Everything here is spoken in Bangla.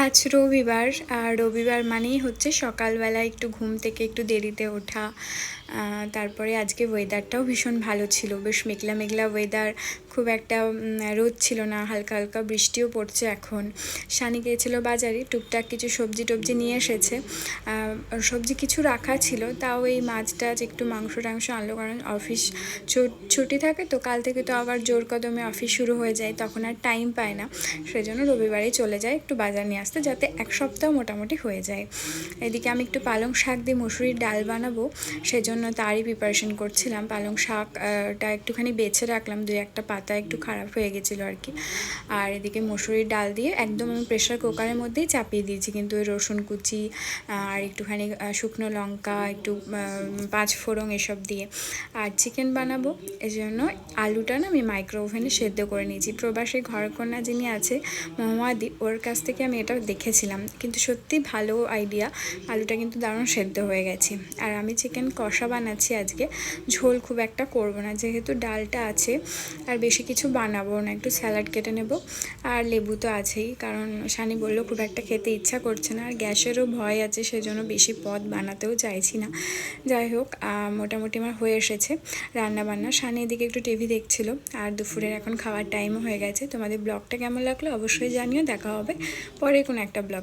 আজ রবিবার, আর রবিবার মানেই হচ্ছে সকালবেলা একটু ঘুম থেকে একটু দেরিতে ওঠা। তারপরে আজকে ওয়েদারটাও ভীষণ ভালো ছিল, বেশ মেঘলা মেঘলা ওয়েদার, খুব একটা রোদ ছিল না, হালকা হালকা বৃষ্টিও পড়ছে এখন। শানি গিয়েছিল বাজারে, টুকটাক কিছু সবজি টবজি নিয়ে এসেছে। সবজি কিছু রাখা ছিল, তাও এই মাছ টাছ একটু মাংস টাংস আনলো, কারণ অফিস ছুটি থাকে তো, কাল থেকে তো আবার জোর কদমে অফিস শুরু হয়ে যায়, তখন আর টাইম পায় না। সেজন্য রবিবারেই চলে যায় একটু বাজার নিয়ে আসতে, যাতে এক সপ্তাহ মোটামুটি হয়ে যায়। এদিকে আমি একটু পালং শাক দিয়ে মুসুরির ডাল বানাবো, সেজন্য তারই প্রিপারেশন করছিলাম। পালং শাকটা একটুখানি বেছে রাখলাম, দুই একটা পাতা একটু খারাপ হয়ে গেছিলো আর কি। আর এদিকে মুসুরির ডাল দিয়ে একদম আমি প্রেশার কুকারের মধ্যেই চাপিয়ে দিয়েছি, কিন্তু ওই রসুন কুচি আর একটুখানি শুকনো লঙ্কা, একটু পাঁচ ফোড়ন এসব দিয়ে। আর চিকেন বানাবো, এই জন্য আলুটা না আমি মাইক্রো ওভেনে সেদ্ধ করে নিয়েছি। প্রবাসী ঘরকন্যা যিনি আছে মহুয়াদি, ওর কাছ থেকে আমি এটা দেখেছিলাম, কিন্তু সত্যি ভালো আইডিয়া। আলুটা কিন্তু দারুণ সেদ্ধ হয়ে গেছে। আর আমি চিকেন কষা বানাচ্ছি আজকে, ঝোল খুব একটা করব না, যেহেতু ডালটা আছে আর বেশি কিছু বানাবো না। একটু স্যালাড কেটে নেব, আর লেবু তো আছেই, কারণ শানি বললো খুব একটা খেতে ইচ্ছা করছে না, আর গ্যাসেরও ভয় আছে, সেজন্য বেশি পদ বানাতেও চাইছি না। যাই হোক, মোটামুটি আমার হয়ে এসেছে রান্না বান্না। শানি এদিকে একটু টিভি দেখছিল, আর দুপুরের এখন খাওয়ার টাইমও হয়ে গেছে। তোমাদের ব্লগটা কেমন লাগলো অবশ্যই জানিও। দেখা হবে পরে কোনো একটা ব্লগ।